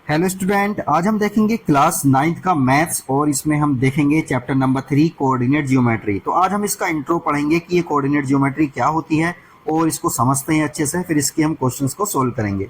Hello student, आज हम देखेंगे क्लास नाइन्थ का मैथ्स और इसमें हम देखेंगे चैप्टर नंबर 3 कोऑर्डिनेट जियोमेट्री। तो आज हम इसका इंट्रो पढ़ेंगे कि ये कोऑर्डिनेट जियोमेट्री क्या होती है और इसको समझते हैं अच्छे से, फिर इसके हम क्वेश्चंस को सोल्व करेंगे।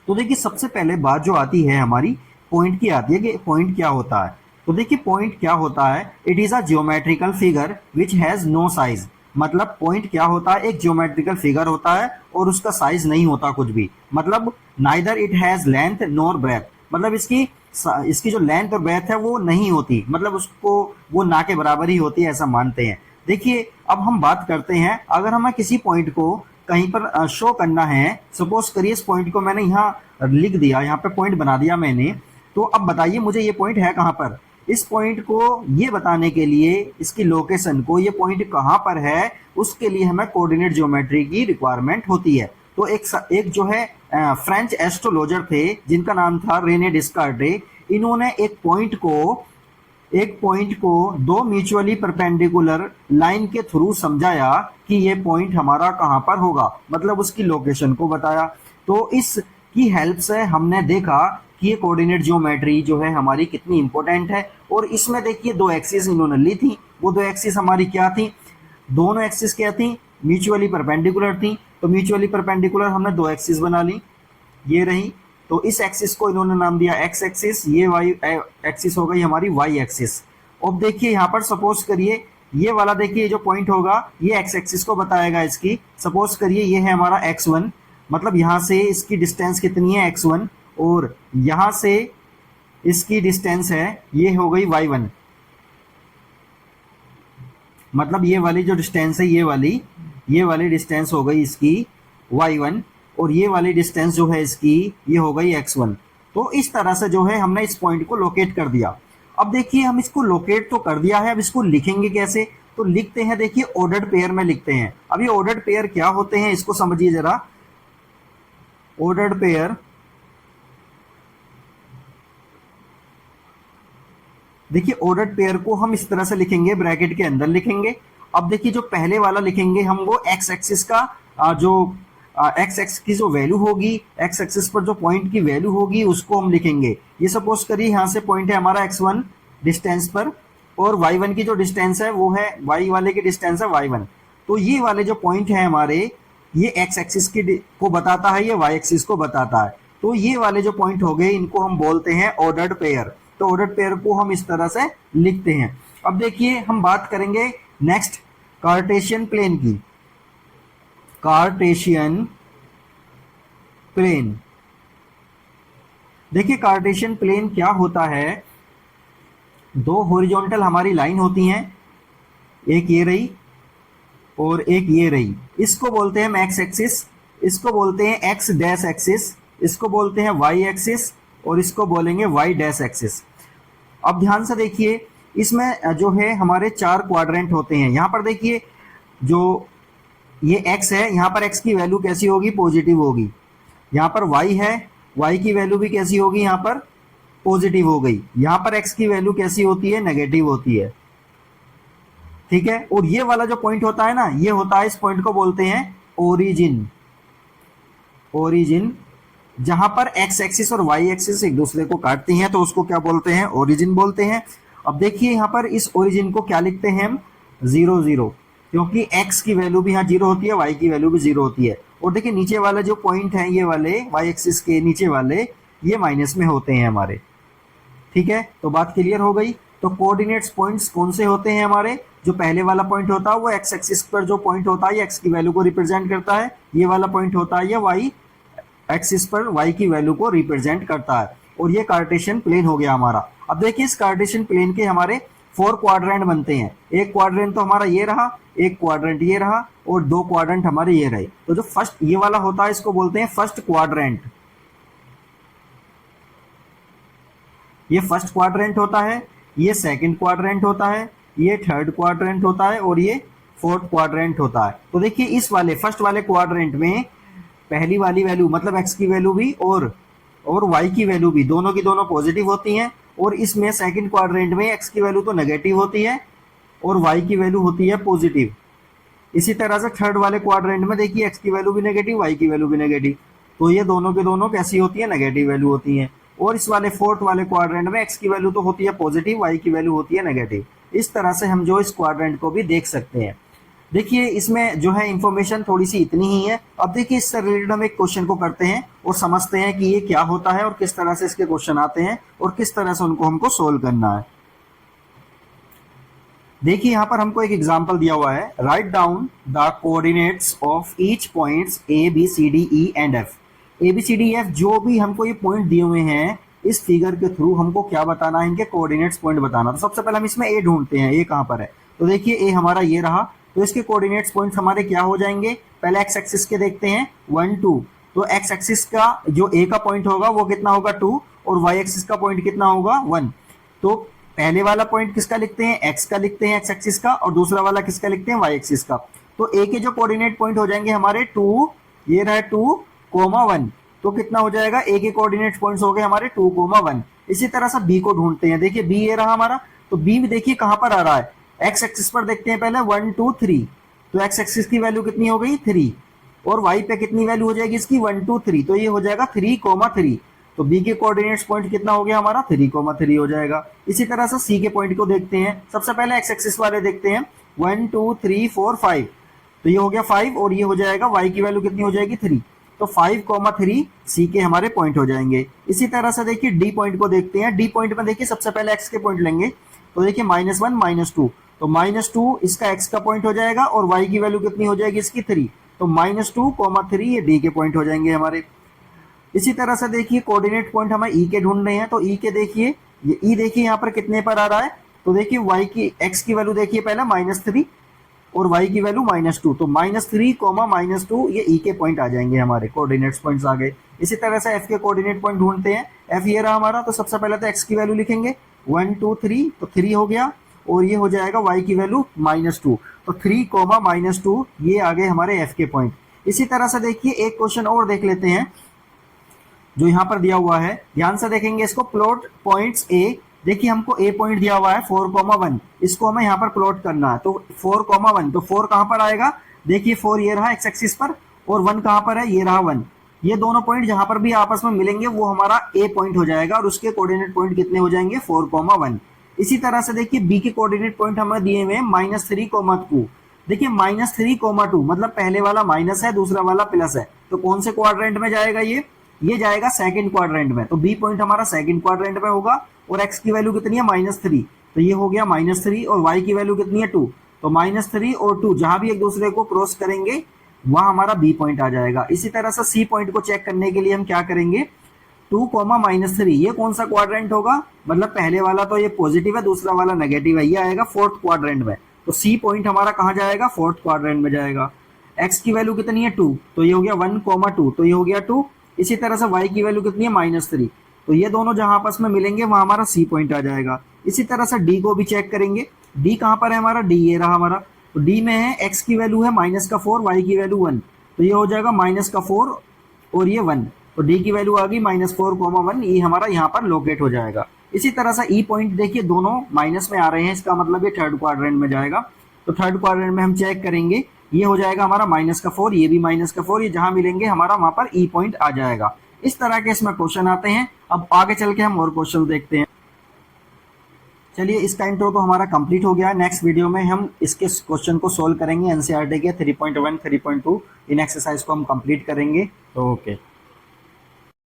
तो देखिए, सबसे पहले बात जो आती है हमारी पॉइंट की आती है कि पॉइंट क्या होता है। तो देखिए, पॉइंट क्या होता है, it is a geometrical figure which has no size. मतलब पॉइंट क्या होता है, एक जियोमेट्रिकल फिगर होता है और उसका साइज नहीं होता कुछ भी। मतलब neither it has length nor breadth, मतलब इसकी जो लेंथ और ब्रेथ है वो नहीं होती, मतलब उसको वो ना के बराबर ही होती है, ऐसा मानते हैं। देखिए, अब हम बात करते हैं, अगर हमें किसी पॉइंट को कहीं पर शो करना है, सपोज करिए इस पॉइंट को मैंने यहाँ लिख दिया, यहाँ पे पॉइंट बना दिया मैंने। तो अब बताइए मुझे ये पॉइंट है कहाँ पर। इस पॉइंट को ये बताने के लिए, इसकी लोकेशन को, ये पॉइंट कहाँ पर है, उसके लिए हमें कोऑर्डिनेट ज्योमेट्री की रिक्वायरमेंट होती है। तो एक जो है फ्रेंच एस्ट्रोलॉजर थे जिनका नाम था रेने डिस्कार्टे। इन्होंने एक पॉइंट को दो म्यूचुअली परपेंडिकुलर लाइन के थ्रू समझाया कि ये पॉइंट हमारा कहाँ पर होगा, मतलब उसकी लोकेशन को बताया। तो इसकी हेल्प से हमने देखा कि ये कोऑर्डिनेट ज्योमेट्री जो है हमारी कितनी इंपॉर्टेंट है। और इसमें देखिए दो एक्सिस इन्होंने ली थी, वो दो एक्सिस हमारी क्या थी, दोनों एक्सिस क्या थी, म्यूचुअली परपेंडिकुलर थी। तो म्यूचुअली परपेंडिकुलर हमने दो एक्सिस बना ली, ये रही। तो इस एक्सिस को इन्होंने नाम दिया एक्स एक्सिस, ये वाई एक्सिस हो गई हमारी वाई एक्सिस। अब देखिए यहाँ पर सपोज करिए ये वाला, देखिए जो पॉइंट होगा ये एक्स एक्सिस को बताएगा इसकी। सपोज करिए ये है हमारा x1, मतलब यहाँ से इसकी डिस्टेंस कितनी है x1, और यहाँ से इसकी डिस्टेंस है, ये हो गई y1। मतलब ये वाली जो डिस्टेंस है, ये वाली डिस्टेंस हो गई इसकी y1, और ये वाली डिस्टेंस जो है इसकी, ये हो गई x1। तो इस तरह से जो है हमने इस पॉइंट को लोकेट कर दिया। अब देखिए, हम इसको लोकेट तो कर दिया है, अब इसको लिखेंगे कैसे। तो लिखते हैं, देखिए ऑर्डर्ड पेयर में लिखते हैं। अब ये ऑर्डर्ड पेयर क्या होते हैं इसको समझिए जरा। ऑर्डर्ड पेयर, देखिए ऑर्डर्ड पेयर को हम इस तरह से लिखेंगे, ब्रैकेट के अंदर लिखेंगे। अब देखिए जो पहले वाला लिखेंगे हम, वो एक्स एक्सिस का जो एक्स एक्स की जो वैल्यू होगी, एक्स एक्सिस पर जो पॉइंट की वैल्यू होगी उसको हम लिखेंगे। ये सपोज करिए यहाँ से पॉइंट है हमारा x1 डिस्टेंस पर, और y1 की जो डिस्टेंस है वो है, y वाले की डिस्टेंस है y1। तो ये वाले जो पॉइंट है हमारे, ये एक्स एक्सिस को बताता है, ये वाई एक्सिस को बताता है। तो ये वाले जो पॉइंट हो गए इनको हम बोलते हैं ऑर्डर्ड पेयर। तो ऑर्डर्ड पेयर को हम इस तरह से लिखते हैं। अब देखिए हम बात करेंगे नेक्स्ट कार्टेशियन प्लेन की। कार्टेशियन प्लेन, देखिए कार्टेशियन प्लेन क्या होता है, दो हॉरिजॉन्टल हमारी लाइन होती हैं, एक ये रही और एक ये रही। इसको बोलते हैं हम एक्स एक्सिस, इसको बोलते हैं एक्स डैश एक्सिस, इसको बोलते हैं वाई एक्सिस, और इसको बोलेंगे वाई डैश एक्सिस। अब ध्यान से देखिए, इसमें जो है हमारे चार क्वाड्रेंट होते हैं। यहाँ पर देखिए जो ये x है, यहाँ पर x की वैल्यू कैसी होगी, पॉजिटिव होगी। यहाँ पर y है, y की वैल्यू भी कैसी होगी, यहाँ पर पॉजिटिव हो गई। यहाँ पर x की वैल्यू कैसी होती है, नेगेटिव होती है। ठीक है, और ये वाला जो पॉइंट होता है ना, ये होता है, इस पॉइंट को बोलते हैं ओरिजिन। ओरिजिन, जहां पर एक्स एक्सिस और वाई एक्सिस एक दूसरे को काटती हैं, तो उसको क्या बोलते हैं, ओरिजिन बोलते हैं। अब देखिए यहाँ पर इस ओरिजिन को क्या लिखते हैं हम, 0 0, क्योंकि x की वैल्यू भी यहाँ 0 होती है, y की वैल्यू भी 0 होती है। और देखिए नीचे वाले जो पॉइंट हैं, ये वाले y एक्सिस के नीचे वाले, ये माइनस में होते हैं हमारे। ठीक है, तो बात क्लियर हो गई। तो कोऑर्डिनेट्स पॉइंट्स कौन से होते हैं हमारे, जो पहले वाला पॉइंट होता है वो x एक्सिस पर जो पॉइंट होता है, ये x की वैल्यू को रिप्रेजेंट करता है। ये वाला पॉइंट होता है, ये y एक्सिस पर y की वैल्यू को रिप्रेजेंट करता है। और ये कार्टेशियन प्लेन हो गया हमारा। अब देखिए इस कार्टेशियन प्लेन के हमारे 4 क्वाड्रेंट बनते हैं। एक क्वाड्रेंट तो हमारा ये रहा, एक क्वाड्रेंट ये रहा, और 2 क्वाड्रेंट हमारे ये रहे। तो जो फर्स्ट ये वाला होता है इसको बोलते हैं फर्स्ट क्वाड्रेंट। ये फर्स्ट क्वाड्रेंट होता है, ये सेकंड क्वाड्रेंट होता है, ये थर्ड क्वाड्रेंट होता है, और ये फोर्थ क्वाड्रेंट होता है। तो देखिए इस वाले फर्स्ट वाले क्वाड्रेंट में पहली वाली वैल्यू, मतलब x की वैल्यू भी और y की वैल्यू भी, दोनों की दोनों पॉजिटिव होती हैं। और इसमें सेकंड क्वाड्रेंट में x की वैल्यू तो नेगेटिव होती है और y की वैल्यू होती है पॉजिटिव। इसी तरह से थर्ड वाले क्वाड्रेंट में देखिए x की वैल्यू भी नेगेटिव, y की वैल्यू भी नेगेटिव। तो ये दोनों के दोनों कैसी होती है, नेगेटिव वैल्यू होती है। और इस वाले फोर्थ वाले क्वाड्रेंट में x की वैल्यू तो होती है पॉजिटिव, y की वैल्यू होती है नेगेटिव। इस तरह से हम जो इस क्वाड्रेंट को भी देख सकते हैं। देखिए इसमें जो है इंफॉर्मेशन थोड़ी सी इतनी ही है। अब देखिए इससे रिलेटेड हम एक क्वेश्चन को करते हैं और समझते हैं कि ये क्या होता है और किस तरह से इसके क्वेश्चन आते हैं और किस तरह से उनको हमको सोल्व करना है। देखिए यहाँ पर हमको एक एग्जांपल दिया हुआ है, right down the coordinates of each points A B C D E and F. A B C D F जो भी हमको ये पॉइंट दिए हुए हैं, इस फिगर के थ्रू हमको क्या बताना है, इनके कोऑर्डिनेट्स पॉइंट बताना। तो सबसे पहले हम इसमें ए ढूंढते हैं, ए कहाँ पर है। तो देखिए ए हमारा ये रहा, तो इसके कोऑर्डिनेट्स पॉइंट्स हमारे क्या हो जाएंगे, पहले एक्स एक्सिस के देखते हैं 1 2। तो एक्स एक्सिस का जो ए का पॉइंट होगा वो कितना होगा 2 और वाई एक्सिस का पॉइंट कितना होगा 1। तो पहले वाला पॉइंट किसका लिखते हैं, एक्स का लिखते हैं, एक्स एक्सिस का, और दूसरा वाला किसका लिखते हैं, वाई एक्सिस का। तो ए के जो कोऑर्डिनेट पॉइंट हो जाएंगे हमारे 2, ये रहा 2,1। तो कितना हो जाएगा, ए के कोऑर्डिनेट पॉइंट्स हो गए हमारे 2,1। इसी तरह से बी को ढूंढते हैं। देखिए बी ये रहा हमारा, तो बी में देखिए कहां पर आ रहा है, एक्स एक्सिस पर देखते हैं पहले 1 2 3। तो एक्स एक्सिस की वैल्यू कितनी हो गई 3 और वाई पे कितनी वैल्यू हो जाएगी इसकी 1 2 3। तो ये हो जाएगा 3,3। तो बी के कोऑर्डिनेट्स पॉइंट कितना हो गया हमारा 3,3 हो जाएगा। इसी तरह से सी के पॉइंट को देखते हैं। सबसे पहले एक्स एक्सिस वाले देखते हैं 1 2 3 4 5। तो ये हो गया 5 और ये हो जाएगा वाई की वैल्यू कितनी हो जाएगी 3। तो 5,3 सी के हमारे पॉइंट हो जाएंगे। इसी तरह से देखिए डी पॉइंट को देखते हैं। डी पॉइंट में देखिए सबसे पहले एक्स के पॉइंट लेंगे। तो देखिए -1 -2। तो -2 इसका एक्स का पॉइंट हो जाएगा और वाई की वैल्यू कितनी हो जाएगी इसकी 3। तो -2,3 ये डी के पॉइंट हो जाएंगे हमारे। इसी तरह से देखिए कोऑर्डिनेट पॉइंट हमें ई के ढूंढने हैं। तो ई के देखिए, ये ई देखिए यहाँ पर कितने पर आ रहा है। तो देखिए वाई की एक्स की वैल्यू देखिए पहले -3 और वाई की वैल्यू -2। तो -3, -2 ये ई के पॉइंट आ जाएंगे हमारे, कोऑर्डिनेट्स पॉइंट्स आ गए। इसी तरह से एफ के कोऑर्डिनेट पॉइंट ढूंढते हैं। एफ ये रहा हमारा, तो सबसे पहले तो एक्स की वैल्यू लिखेंगे 1 2 3। तो 3 हो गया और ये हो जाएगा वाई की वैल्यू -2। तो 3, -2 ये आ गए हमारे एफ के पॉइंट। इसी तरह से देखिए एक क्वेश्चन और देख लेते हैं जो यहाँ पर दिया हुआ है। ध्यान से देखेंगे इसको, प्लॉट पॉइंट्स ए। देखिए हमको ए पॉइंट दिया हुआ है 4,1, इसको हमें यहाँ पर प्लॉट करना है। तो 4,1, तो 4 कहाँ पर आएगा, देखिए 4 ये रहा एक्स एक्सिस पर और 1 कहाँ पर है, ये रहा 1। ये दोनों पॉइंट जहां पर भी आपस में मिलेंगे वो हमारा ए पॉइंट हो जाएगा और उसके कोऑर्डिनेट पॉइंट कितने हो जाएंगे 4,1। इसी तरह से देखिए बी के कोऑर्डिनेट पॉइंट हमें दिए हुए -3,2। देखिए -3,2 मतलब पहले वाला माइनस है, दूसरा वाला प्लस है। तो कौन से क्वाड्रेंट में जाएगा ये जाएगा सेकंड क्वाड्रेंट में। तो बी पॉइंट हमारा सेकंड क्वाड्रेंट में होगा और एक्स की वैल्यू कितनी है -3। तो ये हो गया -3 और वाई की वैल्यू कितनी है 2। तो -3 और 2 जहां भी एक दूसरे को क्रॉस करेंगे वहां हमारा बी पॉइंट आ जाएगा। इसी तरह से सी पॉइंट को चेक करने के लिए हम क्या करेंगे, 2, -3 ये कौन सा क्वाड्रेंट होगा, मतलब पहले वाला तो ये पॉजिटिव है, दूसरा वाला नेगेटिव है, ये आएगा फोर्थ क्वाड्रेंट में। तो सी पॉइंट हमारा कहाँ जाएगा, फोर्थ क्वाड्रेंट में जाएगा। एक्स की वैल्यू कितनी है 2, तो ये हो गया 1, 2, तो ये हो गया 2। इसी तरह से y की वैल्यू कितनी है -3। तो ये दोनों जहां आपस में मिलेंगे वहां हमारा सी पॉइंट आ जाएगा। इसी तरह से डी को भी चेक करेंगे। डी कहां पर है हमारा, डी ये रहा हमारा। तो डी में है x की वैल्यू है -4, y की वैल्यू 1। तो ये हो जाएगा -4 और ये 1। तो डी की वैल्यू आ गई -4,1, ये हमारा यहाँ पर लोकेट हो जाएगा। इसी तरह से ई पॉइंट देखिए दोनों माइनस में आ रहे हैं, इसका मतलब ये थर्ड क्वाड्रेंट में जाएगा। तो थर्ड क्वाड्रेंट में हम चेक करेंगे, ये हो जाएगा हमारा -4, ये भी -4, ये जहां मिलेंगे हमारा वहां पर ई पॉइंट आ जाएगा। इस तरह के इसमें क्वेश्चन आते हैं। अब आगे चल के हम और क्वेश्चन देखते हैं। चलिए इसका इंट्रो तो हमारा कंप्लीट हो गया है। नेक्स्ट वीडियो में हम इसके क्वेश्चन को सोल्व करेंगे एनसीईआरटी के 3.1 3.2 इन एक्सरसाइज को हम कंप्लीट करेंगे। तो ओके।